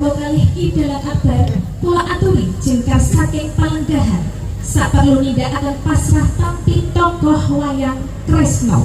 monggo kalih idalan kabar kula aturi jengkar saking Palenggahan saperlu nindakaken pasrah tampi tokoh wayang Kresna.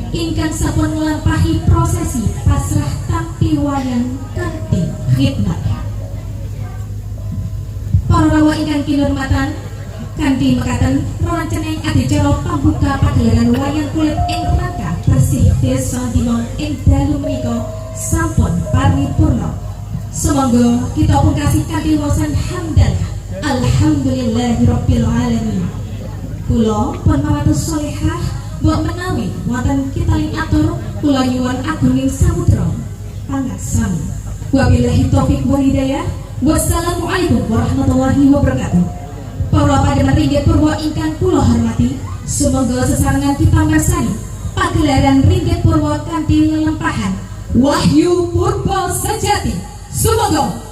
Ingkang sampun nglampahi prosesi pasrah tampi wayang kanthi khidmat. Para rawuh ingkang kinurmatan, kanthi mekaten ronceneng adicara pambuka pagelaran wayang kulit ing rangka bersih Desa Dina ing dalu menika sampun paripurna. Sumangga kita pungkasi kanthi waosan hamdalah alhamdulillahirabbil alamin. Kula pun mawatus sholihah buat menawi wonten kita ing atur kula nyuwun agunging samudra pangaksami. Wabillahi taufik wal hidayah. Wassalamualaikum warahmatullahi wabarakatuh. Para pademet Ringgit Purwa ingkang kula hormati, semoga sesarengan kita mersani pagelaran Ringgit Purwa kanthi lelampahan Wahyu Purba Sejati. Semoga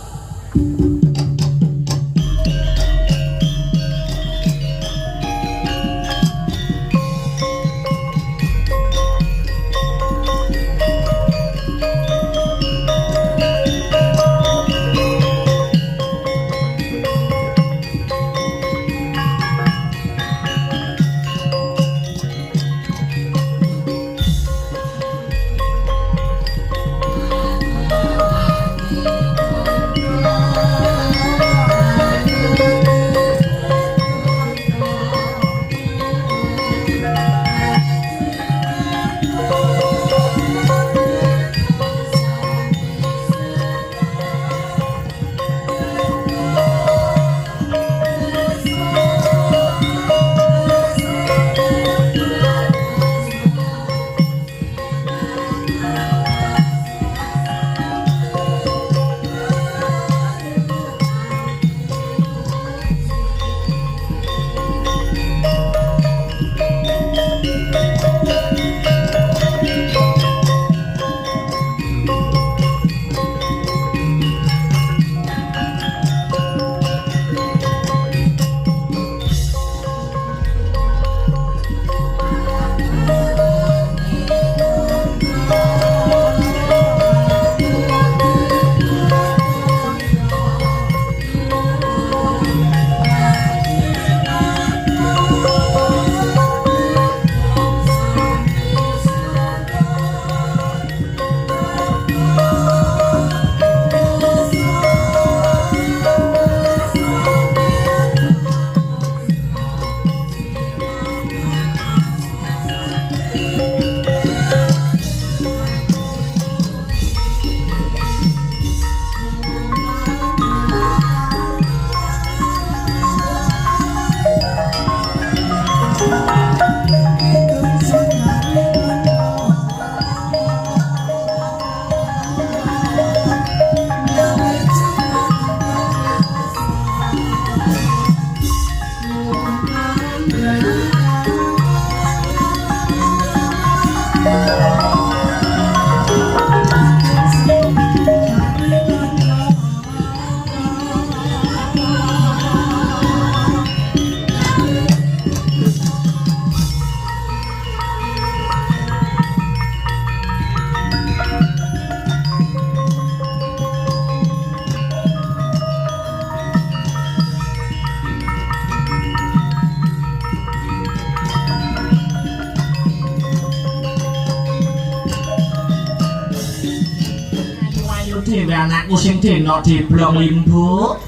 anakku sing dena diblong limbu.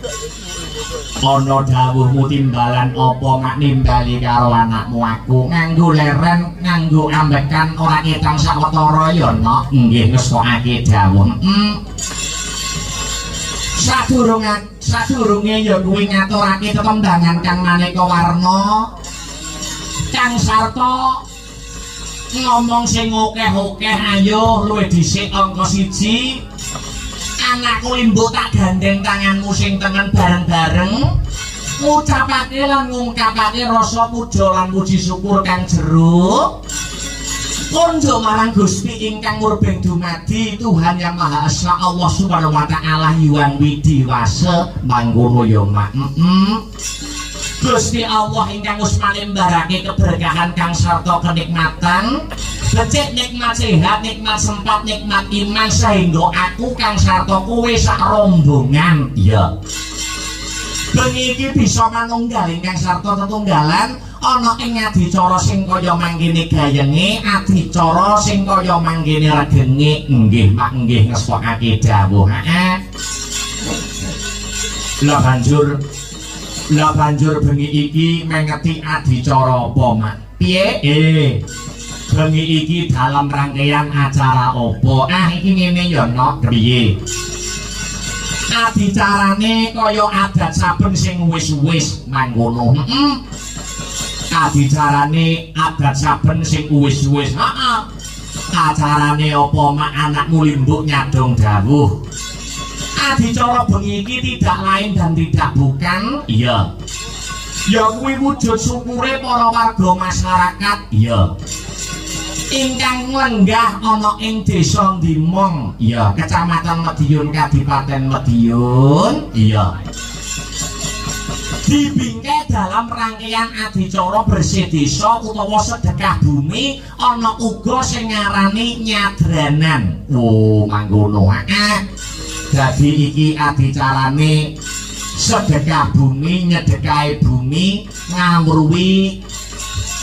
Ana dawuhmu timbalan apa mak nimbali karo anakmu aku nganggo leren nganggo ambekan ora ketang sawetara ya nok nggih ngesokake dawuh sadurunge ya kuwi ngaturake tetembangan kang maneka warna Kang Sarta ngomong sing akeh-akeh ayo luwih dhisik angka 1 anakku limbo tak gandeng tanganmu sing tengen bareng-bareng ngucapake lan ngungkapake rasa puja lan puji syukur kang jero konjo marang Gusti ingkang murbeng dumadi Tuhan yang Maha Esa Allah Subhanahu wa taala Hyang Widiwasa mangkono ya mak Gusti Allah ingkang wis manembarake keberkahan Kang Sarta kenikmatan becik nikmat sehat, nikmat sempat, nikmat iman sehingga aku Kang Sarta kowe sak rombongan ya bengi iki bisa manunggaling Kang Sarta tetunggalan ana ing adicara sing kaya mangkene gayenge adicara sing kaya mangkene regenge nggih mak nggih ngesokake dawuh lah banjur bengi iki mengeti adicara apa mak piye bengi iki dalam rangkaian acara opo iki ngene ya nok piye adicarane kaya adat saben sing wis-wis mangkono adicarane adat saben sing wis-wis acarane apa mak anakmu limbuk nyadong dawuh adicara bengi iki tidak lain dan tidak bukan iya ya kuwi wujud syukure para warga masyarakat iya ingkang lenggah ana ing desa Ndimong ya Kecamatan Madiun Kadipaten Madiun iya dibingkai dalam rangkaian adicara bersih desa utawa sedekah bumi ana uga sing ngarani nyadranan mangkono dadi iki adicarane sedekah bumi nyedekahi bumi ngamruwi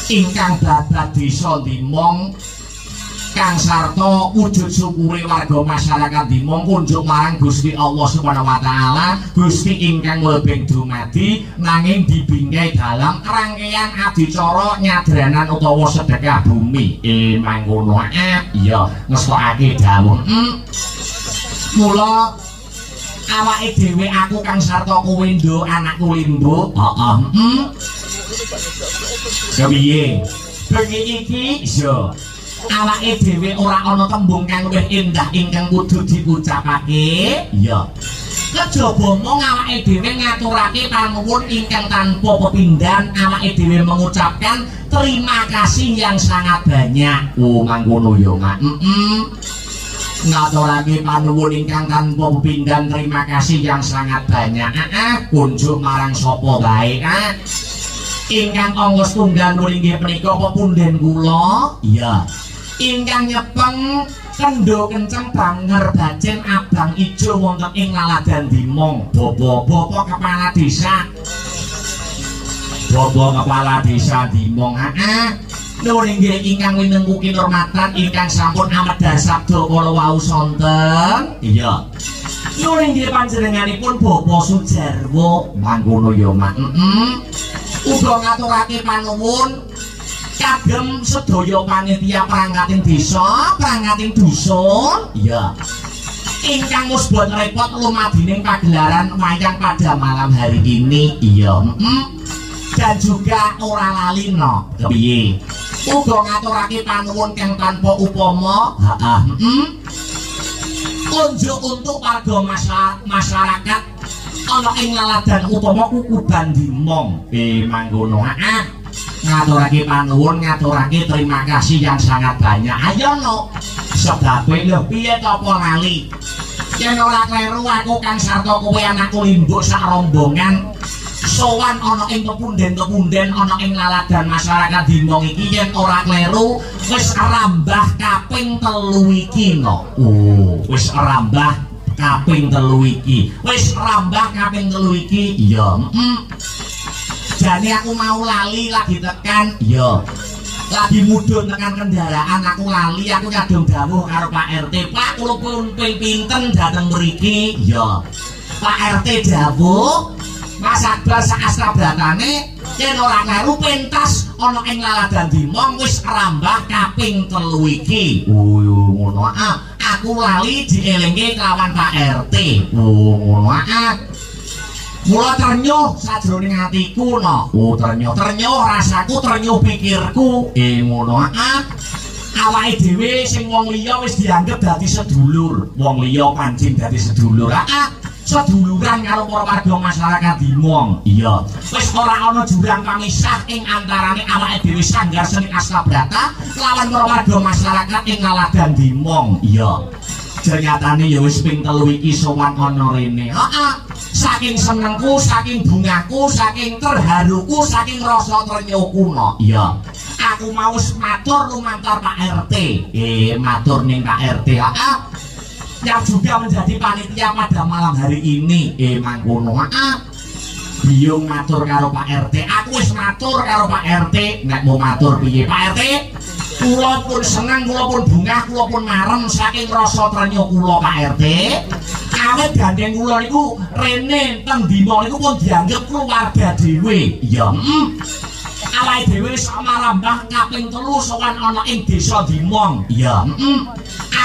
ingkang babat desa Ndimong Kang Sarta wujud syukure warga masyarakat Ndimong kunjuk marang Gusti Allah Subhanahu wa taala Gusti ingkang lebeng dumadi nanging dibingkai dalam rangkaian adicara nyadranan utawa sedekah bumi mangkono iya ngesokake dawuh mula awake dhewe aku Kang Sarta kowe ndo anakku limbo ya piye bengi iki yo awake dhewe ora ana tembung kang luwih endah ingkang kudu diucapake ya kejaba mung awake dhewe ngaturake panuwun ingkang tanpa pepindhan awake dhewe mengucapkan terima kasih yang sangat banyak mangkono ya mak ngaturake panuwun ingkang tanpa pepindhan terima kasih yang sangat banyak kunjuk marang sapa bae ingkang angka setunggal nulinggih menika pepunden kula iya ingkang nyepeng kendo kenceng banger bacen abang ijo wonten ing Laladan Ndimong bapak kepala desa Ndimong nulinggih ingkang winengku kinurmatan ingkang sampun amedhar sabda kala wau sonten iya nulinggih panjenenganipun Bapak Sujarwo mangkono ya mak uga ngaturake panuwun kagem sedaya panitia perangkating desa, perangkating dusun, iya. Ingkang wis boten repot lumadining pagelaran wayang pada malam hari ini, iya. Dan juga ora lali no, kepiye. Uga ngaturake panuwun kang tanpa upama, unjuk untuk warga masyarakat ana ing Laladan utama Kukuban Ndimong mangkono ngaturake panuwun ngaturake terima kasih yang sangat banyak ayo no sebabe lho piye to apa lali yen ora kleru aku Kang Sarta kowe anakku limbuk sak rombongan sowan ana ing pepunden-pepunden ana ing Laladan masyarakat Ndimong iki yen ora kleru wis rambah kaping 3 iki no wis rambah kaping 3 iki wis rambah kaping 3 iki iya jane aku mau lali lagi tekan iya lagi mudhun tekan kendaraan aku lali aku nyadong dawuh karo Pak RT. Pak kula pun pinten dateng mriki. Ya. Pak RT dawuh Mas Akbar sak astrabratane yen ora kleru pentas ana ing Laladan Dimong wis rambah kaping 3 iki. Oh ngono aku lali dielingke kelawan Pak RT. Oh ngono mula ternyuh sajroning atiku no. Oh ternyuh rasaku ternyuh pikirku. Ngono awake dhewe sing wong liya wis dianggep dadi sedulur. Wong liya pancing dadi sedulur. Seduluran karo para warga masyarakat Dimong. Iya wis ora ana jurang pamisah ing antarane awake dhewe Sanggar Seni Astabrata lawan para warga masyarakat ing Laladan Dimong. Iya ternyatane ya wis ping 3 iki sowan ana rene. Saking senengku, saking bungaku, saking terharuku, saking rasa ternyuhku no. Iya aku mau matur lumantar Pak RT. Matur ning Pak RT yang juga menjadi panitia pada malam hari ini. Mangkono biung matur karo Pak RT. Aku wis matur karo Pak RT. Nek mau matur piye Pak RT? Kula pun seneng, kula pun bungah, kula pun marem saking rasa trenyuh kula Pak RT. Awit gandeng kula niku rene teng Dimong niku pun dianggep keluarga dhewe. Ya awake dhewe sama rambah kaping 3 sowan ana ing desa Dimong. Ya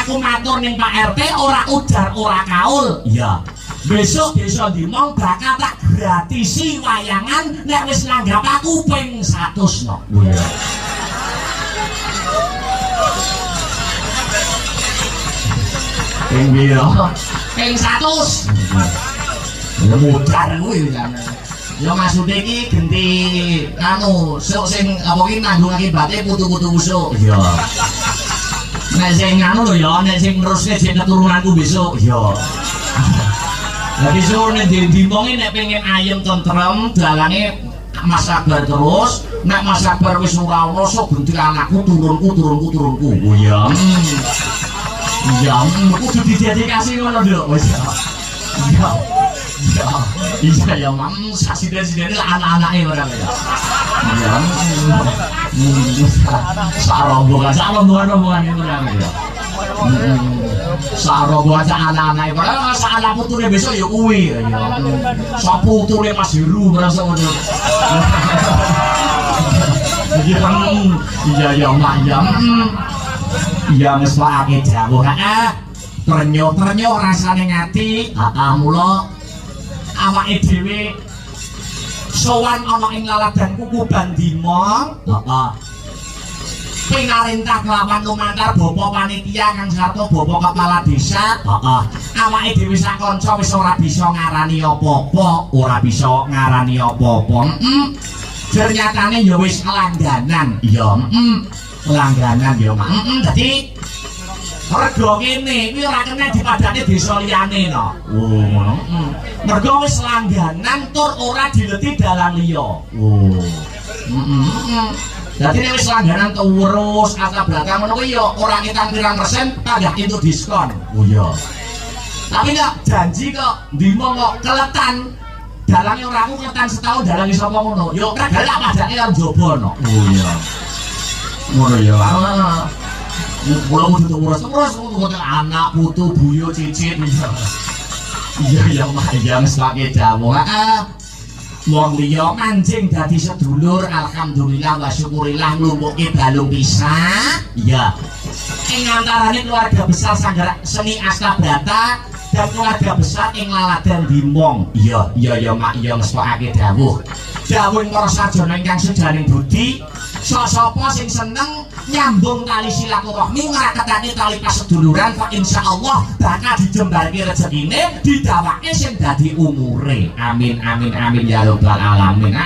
aku matur ning Pak RT ora ujar ora kaul. Ya besok desa Dimong bakal tak gratisi wayangan nek wis nanggap aku ping 100 no. Ping piro? Ping 100. Ya mudar kuwi kan. Ya maksude iki genti anu sing apa iki nanggung akibate putu-putu usuk. Ya. Nek sing anu lho ya, nek sing neruske jeneng keturunanku besok ya. Lah besok nek Dimong nek pengen ayem tentrem dalane Mas Akbar terus, nek Mas Akbar wis ora ono sok genti anakku turunku. Oh ya. Iya, kudu didedikasi ngono lho. Wis ya. Iya ya, Mam, sasiden-sidene anak-anake ora ya. Iya. Sarombokan itu kan ya. Sarombokan anak-anake ora anak putune besok ya kuwi ya. Sak putune Mas Heru merasa ngono. Iya ya, Mak ya. Iya meswake dawuh ternyuh rasane ngati. Mula awake dhewe sowan ana ing Laladan Kukuban Dimong. Pinarintah kelawan lumantar Bapak panitia Kang Sarto, Bapak kepala desa. Awake dhewe sak kanca wis ora bisa ngarani apa-apa, Ternyatane ya wis langganan. Ya langganan ya Mak. Dadi rega kene kuwi ora kena dipadani desa liyane no. Oh ngono. Mergo wis langganan tur ora dileti dalan liya. Oh. Dadi nek wis langganan terus Astabrata ngono kuwi ya ora ngitung pirang persen tanggah entuk diskon. Oh iya. Tapi nek janji kok Dimong kok keletan dalange ora aku keletan setahun dalange sapa ngono. Ya kadang padake kan jaba no. Oh iya. Ngono ya. Kula kudu terus anak putu buyo cicit. Iya Mak ya mesake dawuh. Wong liya mancing dadi sedulur alhamdulillah wa syukurillah nglumpuke balung pisah. Iya. Ing antarane keluarga besar Sanggar Seni Astabrata dan keluarga besar ing Laladan Dimong. Iya Mak ya mesake dawuh. Dawuh para sarjana ingkang sedaning budi, sapa sing seneng nyambung tali silaturahmi ngraketake tali paseduluran kok insyaallah bakal dijembarke rezekine didawake sing dadi umure. Amin ya rabbal alamin.